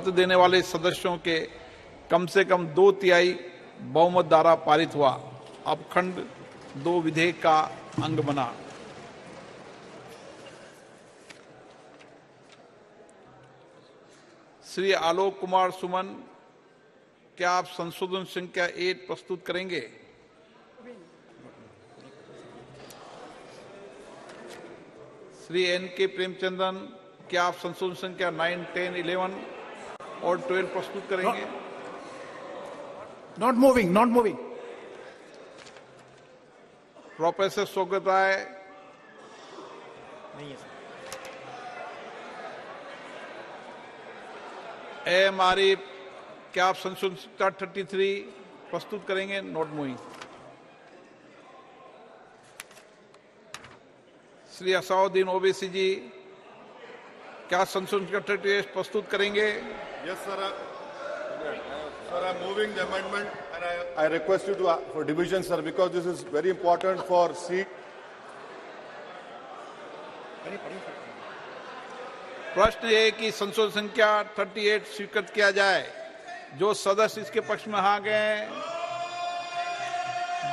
मत देने वाले सदस्यों के कम से कम 2/3 बहुमत द्वारा पारित हुआ। अब खंड 2 विधेयक का अंग बना। श्री आलोक कुमार सुमन, क्या आप संशोधन संख्या 8 प्रस्तुत करेंगे? श्री एन.के. प्रेमचंद्रन, क्या आप संशोधन संख्या 9, 10, 11 और 12 प्रस्तुत करेंगे? Not moving. प्रोफेसर स्वागत राय, नहीं है सर। एम आरिफ, क्या आप संशोधन संख्या 33 प्रस्तुत करेंगे? Not moving. श्री असाउद्दीन ओवैसी जी, क्या संशोधन संख्या 38 प्रस्तुत करेंगे? Yes, sir. Sir, I'm moving the amendment, and I request you to for division, sir, because this is very important for seat. प्रश्न ये कि संशोधन संख्या 38 स्वीकृत किया जाए। जो सदस्य इसके पक्ष में हाँ गए,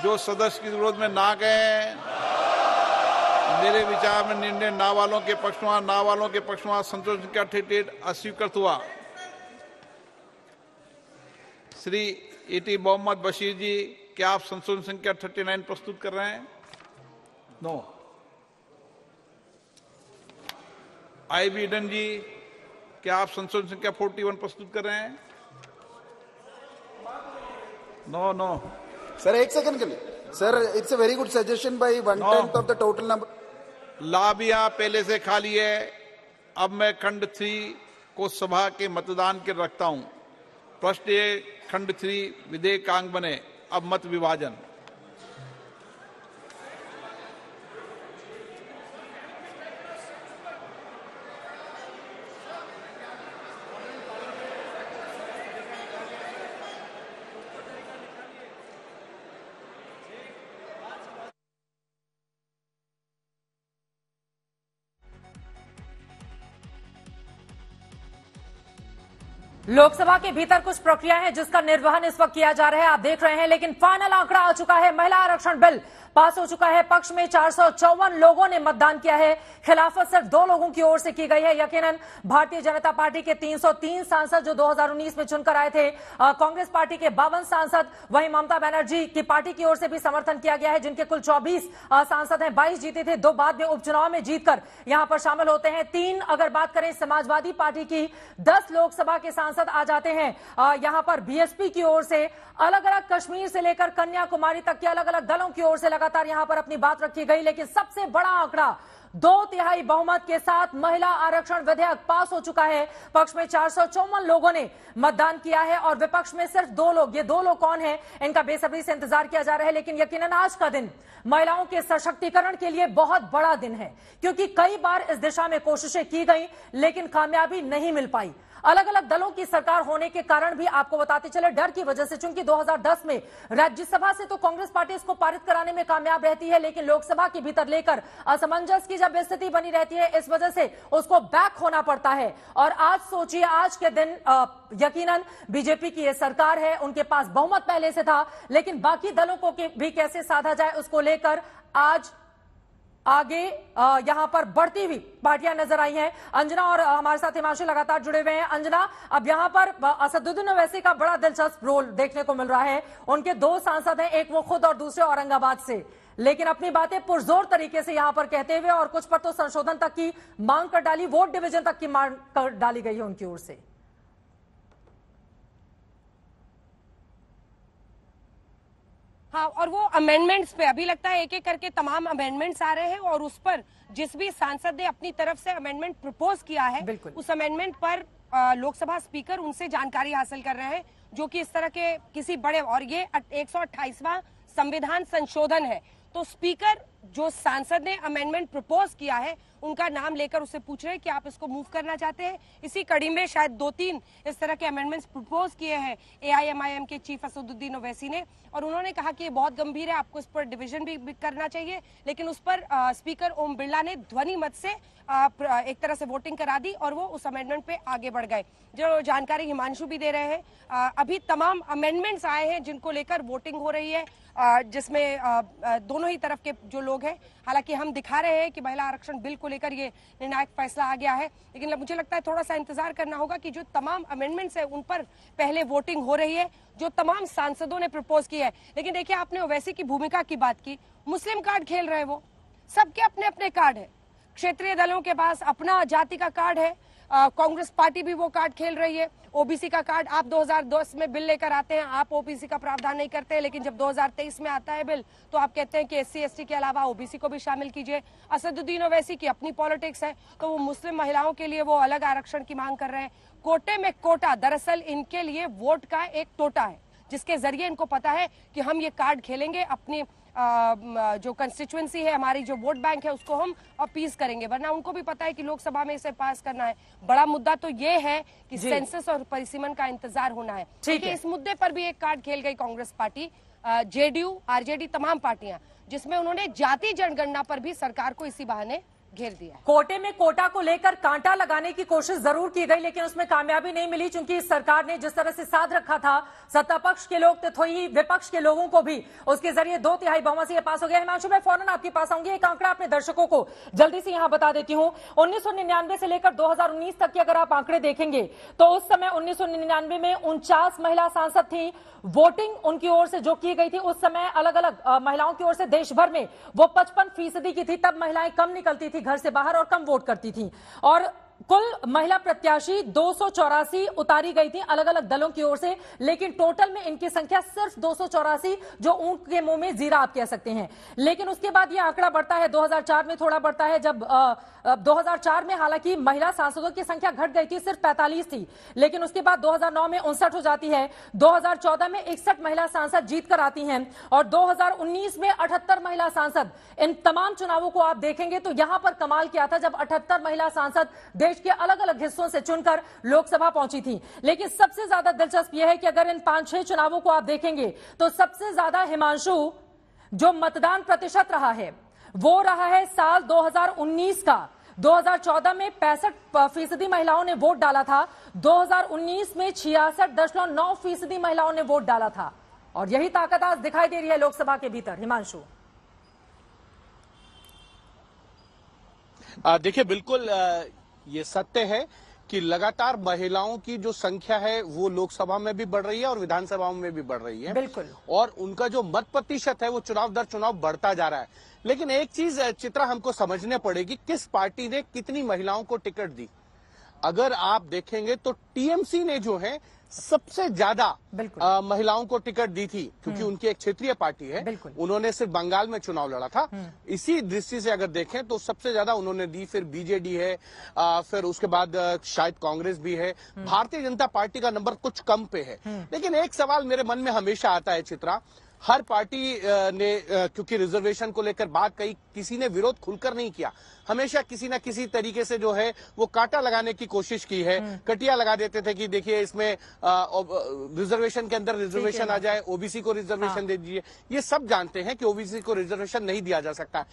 जो सदस्य के विरोध में ना गए, मेरे विचार में निर्णय ना वालों के पक्ष में, ना वालों के पक्ष में संशोधन संख्या 38 अस्वीकृत हुआ। श्री ए.टी. मोहम्मद बशीर जी, क्या आप संशोधन संख्या 39 प्रस्तुत कर रहे हैं? नो। आई.बी. ईडन जी, क्या आप संशोधन संख्या 41 प्रस्तुत कर रहे हैं? नो। Sir, 1 second के लिए। Sir, it's a very good suggestion by 1/10 of the total number. लाबिया पहले से खाली है। अब मैं खंड 3 को सभा के मतदान के रखता हूं। प्रश्न ये, खंड 3 विधेयक का अंग बने। अब मत विभाजन। लोकसभा के भीतर कुछ प्रक्रिया है जिसका निर्वहन इस वक्त किया जा रहा है, आप देख रहे हैं। लेकिन फाइनल आंकड़ा आ चुका है। महिला आरक्षण बिल पास हो चुका है। पक्ष में 454 लोगों ने मतदान किया है। खिलाफत सिर्फ 2 लोगों की ओर से की गई है। यकीनन भारतीय जनता पार्टी के 303 सांसद जो 2019 में चुनकर आए थे, कांग्रेस पार्टी के 52 सांसद, वहीं ममता बनर्जी की पार्टी की ओर से भी समर्थन किया गया है, जिनके कुल 24 सांसद हैं। 22 जीते थे, 2 बाद में उपचुनाव में जीतकर यहां पर शामिल होते हैं। 3 अगर बात करें समाजवादी पार्टी की, 10 लोकसभा के सांसद आ जाते हैं। यहां पर बीएसपी की ओर से अलग अलग कश्मीर से लेकर कन्याकुमारी तक के अलग अलग दलों की ओर से लगातार यहां पर अपनी बात रखी गई। लेकिन सबसे बड़ा आंकड़ा 2/3 बहुमत के साथ महिला आरक्षण विधेयक पास हो चुका है। पक्ष में 454 लोगों ने मतदान किया है और विपक्ष में सिर्फ 2 लोग। ये 2 लोग कौन हैं, इनका बेसब्री से इंतजार किया जा रहा है। लेकिन यकीनन आज का दिन महिलाओं के सशक्तिकरण के लिए बहुत बड़ा दिन है, क्योंकि कई बार इस दिशा में कोशिशें की गई लेकिन कामयाबी नहीं मिल पाई। अलग अलग दलों की सरकार होने के कारण भी आपको बताते चले, डर की वजह से, चूंकि 2010 में राज्यसभा से तो कांग्रेस पार्टी इसको पारित कराने में कामयाब रहती है, लेकिन लोकसभा के भीतर लेकर असमंजस की जब स्थिति बनी रहती है, इस वजह से उसको बैक होना पड़ता है। और आज सोचिए, आज के दिन यकीनन बीजेपी की यह सरकार है, उनके पास बहुमत पहले से था, लेकिन बाकी दलों को भी कैसे साधा जाए उसको लेकर आज आगे यहां पर बढ़ती हुई पार्टियां नजर आई हैं। अंजना और हमारे साथ हिमांशु लगातार जुड़े हुए हैं। अंजना, अब यहां पर असदुद्दीन ओवैसी का बड़ा दिलचस्प रोल देखने को मिल रहा है। उनके 2 सांसद हैं, एक वो खुद और दूसरे औरंगाबाद से, लेकिन अपनी बातें पुरजोर तरीके से यहां पर कहते हुए और कुछ पर तो संशोधन तक की मांग कर डाली, वोट डिवीजन तक की मांग कर डाली गई है उनकी ओर से। हाँ, और वो अमेंडमेंट्स पे अभी लगता है एक एक करके तमाम अमेंडमेंट्स आ रहे हैं और उस पर जिस भी सांसद ने अपनी तरफ से अमेंडमेंट प्रपोज किया है, उस अमेंडमेंट पर लोकसभा स्पीकर उनसे जानकारी हासिल कर रहे हैं, जो कि इस तरह के किसी बड़े, और ये 128वां संविधान संशोधन है, तो स्पीकर जो सांसद ने अमेंडमेंट प्रपोज किया है उनका नाम लेकर उससे पूछ रहे हैं कि आप इसको मूव करना चाहते हैं। इसी कड़ी में शायद 2-3 इस तरह के अमेंडमेंट्स प्रपोज किए हैं AIMIM के चीफ असदुद्दीन ओवैसी ने, और उन्होंने कहा कि ये बहुत गंभीर है, आपको इस पर डिवीजन भी करना चाहिए। लेकिन उस पर स्पीकर ओम बिरला ने ध्वनि मत से एक तरह से वोटिंग करा दी और वो उस अमेंडमेंट पे आगे बढ़ गए। जो जानकारी हिमांशु भी दे रहे हैं, अभी तमाम अमेंडमेंट्स आए हैं जिनको लेकर वोटिंग हो रही है, जिसमें दोनों ही तरफ के जो लोग हैं, हालांकि हम दिखा रहे हैं कि महिला आरक्षण बिल को लेकर ये निर्णायक फैसला आ गया है, लेकिन मुझे लगता है थोड़ा सा इंतजार करना होगा कि जो तमाम अमेंडमेंट्स है उन पर पहले वोटिंग हो रही है, जो तमाम सांसदों ने प्रपोज किया है। लेकिन देखिए, आपने ओवैसी की भूमिका की बात की, मुस्लिम कार्ड खेल रहे, वो सबके अपने अपने कार्ड है, क्षेत्रीय दलों के पास अपना जाति का कार्ड है, कांग्रेस पार्टी भी वो कार्ड खेल रही है, ओबीसी का कार्ड। आप 2010 में बिल लेकर आते हैं, आप ओबीसी का प्रावधान नहीं करते, लेकिन जब 2023 में आता है बिल तो आप कहते हैं कि SC ST के अलावा ओबीसी को भी शामिल कीजिए। असदुद्दीन ओवैसी की अपनी पॉलिटिक्स है, तो वो मुस्लिम महिलाओं के लिए वो अलग आरक्षण की मांग कर रहे हैं। कोटे में कोटा दरअसल इनके लिए वोट का एक टोटा है, जिसके जरिए इनको पता है कि हम ये कार्ड खेलेंगे, अपनी जो कंस्टिट्यूएंसी है, हमारी जो वोट बैंक है, उसको हम अपीज करेंगे, वरना उनको भी पता है कि लोकसभा में इसे पास करना है। बड़ा मुद्दा तो ये है कि सेंसस और परिसीमन का इंतजार होना है, क्योंकि इस मुद्दे पर भी एक कार्ड खेल गई कांग्रेस पार्टी, JDU, RJD, तमाम पार्टियां, जिसमें उन्होंने जाति जनगणना पर भी सरकार को इसी बहाने घेर दिया। कोटे में कोटा को लेकर कांटा लगाने की कोशिश जरूर की गई, लेकिन उसमें कामयाबी नहीं मिली, क्योंकि सरकार ने जिस तरह से साध रखा था, सत्ता पक्ष के लोग तो ही विपक्ष के लोगों को भी उसके जरिए 2/3 बहुमत से यह पास हो गया। हिमांशु, मैं फौरन आपके पास आऊंगी, एक आंकड़ा अपने दर्शकों को जल्दी से यहां बता देती हूं। 1999 से लेकर 2019 तक के अगर आप आंकड़े देखेंगे तो उस समय 1999 में 49 महिला सांसद थी। वोटिंग उनकी ओर से जो की गई थी उस समय अलग अलग महिलाओं की ओर से देश भर में वो 55% की थी। तब महिलाएं कम निकलती थी घर से बाहर और कम वोट करती थी, और कुल महिला प्रत्याशी 284 उतारी गई थी अलग अलग दलों की ओर से, लेकिन टोटल में इनकी संख्या सिर्फ 284, जो ऊंट के मुंह में जीरा आप कह सकते हैं। लेकिन उसके बाद यह आंकड़ा बढ़ता है, 2004 में थोड़ा बढ़ता है, जब 2004 में हालांकि महिला सांसदों की संख्या घट गई थी, सिर्फ 45 थी, लेकिन उसके बाद 2009 में 59 हो जाती है, 2014 में 61 महिला सांसद जीत कर आती हैं, और 2019 में 78 महिला सांसद। इन तमाम चुनावों को आप देखेंगे तो यहां पर कमाल किया था, जब 78 महिला सांसद देश के अलग अलग हिस्सों से चुनकर लोकसभा पहुंची थी। लेकिन सबसे ज्यादा दिलचस्प यह है कि अगर इन 5-6 चुनावों को आप देखेंगे तो सबसे ज्यादा हिमांशु जो मतदान प्रतिशत रहा है वो रहा है साल 2019 का। 2014 में 65% महिलाओं ने वोट डाला था, 2019 में 66.9% महिलाओं ने वोट डाला था, और यही ताकत आज दिखाई दे रही है लोकसभा के भीतर। हिमांशु, देखिए, बिल्कुल ये सत्य है कि लगातार महिलाओं की जो संख्या है वो लोकसभा में भी बढ़ रही है और विधानसभाओं में भी बढ़ रही है, बिल्कुल, और उनका जो मत प्रतिशत है वो चुनाव दर चुनाव बढ़ता जा रहा है। लेकिन एक चीज चित्रा हमको समझने पड़ेगी, किस पार्टी ने कितनी महिलाओं को टिकट दी। अगर आप देखेंगे तो TMC ने जो है सबसे ज्यादा महिलाओं को टिकट दी थी, क्योंकि उनकी एक क्षेत्रीय पार्टी है, उन्होंने सिर्फ बंगाल में चुनाव लड़ा था। इसी दृष्टि से अगर देखें तो सबसे ज्यादा उन्होंने दी, फिर BJD है, फिर उसके बाद शायद कांग्रेस भी है, भारतीय जनता पार्टी का नंबर कुछ कम पे है। लेकिन एक सवाल मेरे मन में हमेशा आता है चित्रा, हर पार्टी ने क्योंकि रिजर्वेशन को लेकर बात कही, किसी ने विरोध खुलकर नहीं किया, हमेशा किसी ना किसी तरीके से जो है वो कांटा लगाने की कोशिश की है, कटिया लगा देते थे कि देखिए इसमें रिजर्वेशन के अंदर रिजर्वेशन आ जाए, OBC को रिजर्वेशन दे दीजिए। ये सब जानते हैं कि OBC को रिजर्वेशन नहीं दिया जा सकता।